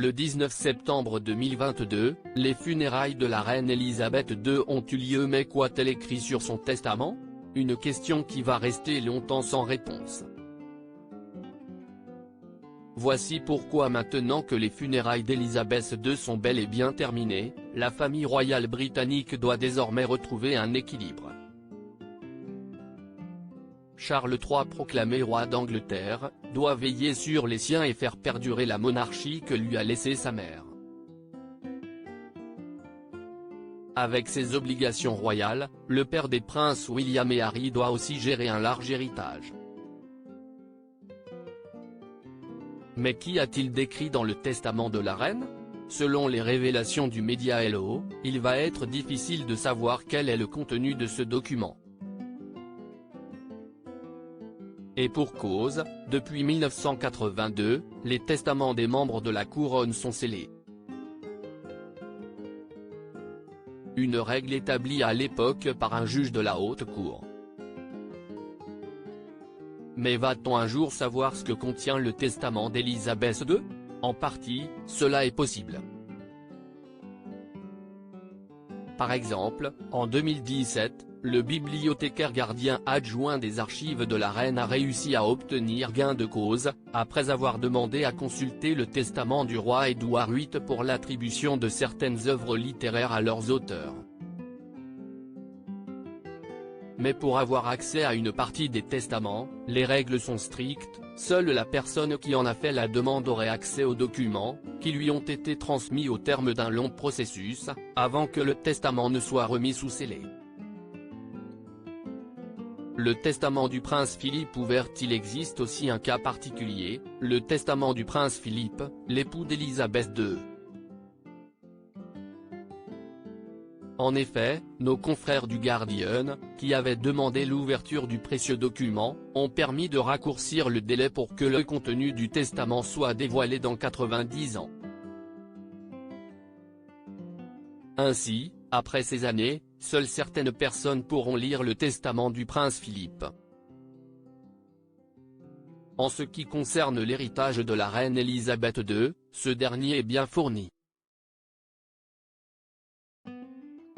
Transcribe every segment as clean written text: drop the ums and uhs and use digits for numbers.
Le 19 septembre 2022, les funérailles de la reine Elisabeth II ont eu lieu, mais qu'a-t-elle écrit sur son testament? Une question qui va rester longtemps sans réponse. Voici pourquoi, maintenant que les funérailles d'Elisabeth II sont bel et bien terminées, la famille royale britannique doit désormais retrouver un équilibre. Charles III, proclamé roi d'Angleterre, doit veiller sur les siens et faire perdurer la monarchie que lui a laissée sa mère. Avec ses obligations royales, le père des princes William et Harry doit aussi gérer un large héritage. Mais qu'y a-t-il décrit dans le testament de la reine? Selon les révélations du média Hello, il va être difficile de savoir quel est le contenu de ce document. Et pour cause, depuis 1982, les testaments des membres de la couronne sont scellés. Une règle établie à l'époque par un juge de la haute cour. Mais va-t-on un jour savoir ce que contient le testament d'Elisabeth II? En partie, cela est possible. Par exemple, en 2017, le bibliothécaire gardien adjoint des archives de la reine a réussi à obtenir gain de cause, après avoir demandé à consulter le testament du roi Édouard VIII pour l'attribution de certaines œuvres littéraires à leurs auteurs. Mais pour avoir accès à une partie des testaments, les règles sont strictes, seule la personne qui en a fait la demande aurait accès aux documents, qui lui ont été transmis au terme d'un long processus, avant que le testament ne soit remis sous scellé. Le testament du prince Philippe ouvert. Il existe aussi un cas particulier, le testament du prince Philippe, l'époux d'Elisabeth II. En effet, nos confrères du Guardian, qui avaient demandé l'ouverture du précieux document, ont permis de raccourcir le délai pour que le contenu du testament soit dévoilé dans 90 ans. Ainsi, après ces années, seules certaines personnes pourront lire le testament du prince Philippe. En ce qui concerne l'héritage de la reine Elisabeth II, ce dernier est bien fourni.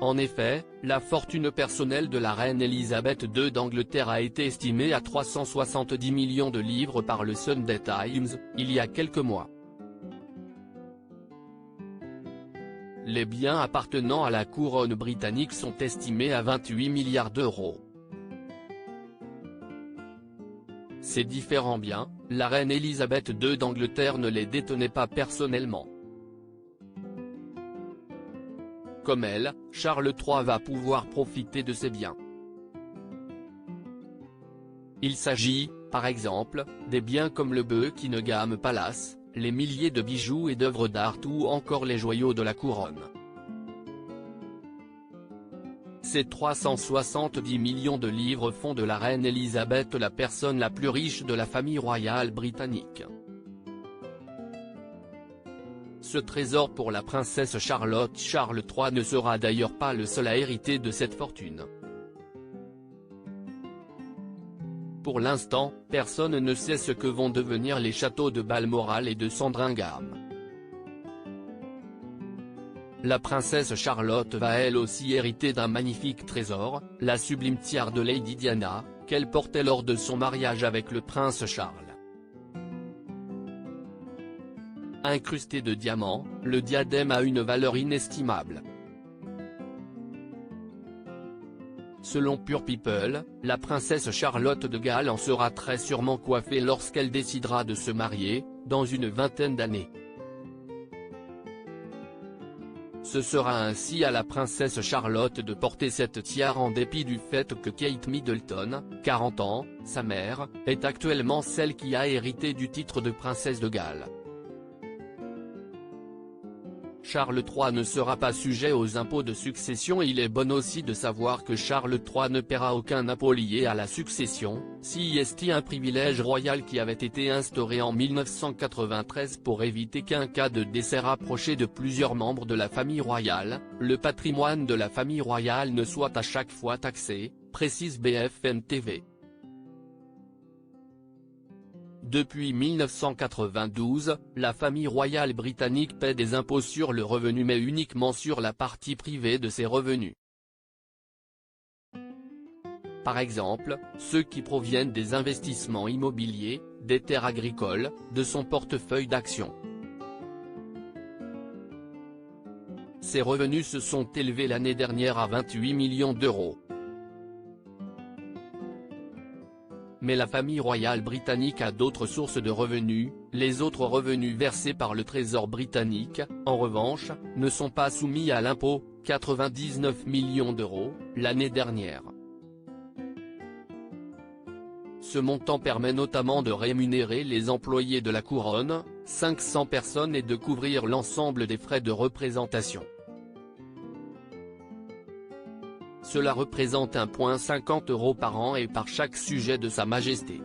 En effet, la fortune personnelle de la reine Elisabeth II d'Angleterre a été estimée à 370 millions de livres par le Sunday Times, il y a quelques mois. Les biens appartenant à la couronne britannique sont estimés à 28 milliards d'euros. Ces différents biens, la reine Elisabeth II d'Angleterre ne les détenait pas personnellement. Comme elle, Charles III va pouvoir profiter de ces biens. Il s'agit, par exemple, des biens comme le Buckingham Palace, les milliers de bijoux et d'œuvres d'art ou encore les joyaux de la couronne. Ces 370 millions de livres font de la reine Elisabeth la personne la plus riche de la famille royale britannique. Ce trésor pour la princesse Charlotte. Charles III ne sera d'ailleurs pas le seul à hériter de cette fortune. Pour l'instant, personne ne sait ce que vont devenir les châteaux de Balmoral et de Sandringham. La princesse Charlotte va elle aussi hériter d'un magnifique trésor, la sublime tiare de Lady Diana, qu'elle portait lors de son mariage avec le prince Charles. Incrusté de diamants, le diadème a une valeur inestimable. Selon Pure People, la princesse Charlotte de Galles en sera très sûrement coiffée lorsqu'elle décidera de se marier, dans une vingtaine d'années. Ce sera ainsi à la princesse Charlotte de porter cette tiare en dépit du fait que Kate Middleton, 40 ans, sa mère, est actuellement celle qui a hérité du titre de princesse de Galles. Charles III ne sera pas sujet aux impôts de succession et il est bon aussi de savoir que Charles III ne paiera aucun impôt lié à la succession, c'est un privilège royal qui avait été instauré en 1993 pour éviter qu'en cas de décès rapproché de plusieurs membres de la famille royale, le patrimoine de la famille royale ne soit à chaque fois taxé, précise BFM TV. Depuis 1992, la famille royale britannique paie des impôts sur le revenu mais uniquement sur la partie privée de ses revenus. Par exemple, ceux qui proviennent des investissements immobiliers, des terres agricoles, de son portefeuille d'actions. Ces revenus se sont élevés l'année dernière à 28 millions d'euros. Mais la famille royale britannique a d'autres sources de revenus. Les autres revenus versés par le Trésor britannique, en revanche, ne sont pas soumis à l'impôt, 99 millions d'euros, l'année dernière. Ce montant permet notamment de rémunérer les employés de la couronne, 500 personnes et de couvrir l'ensemble des frais de représentation. Cela représente 1,50 € par an et par chaque sujet de Sa Majesté.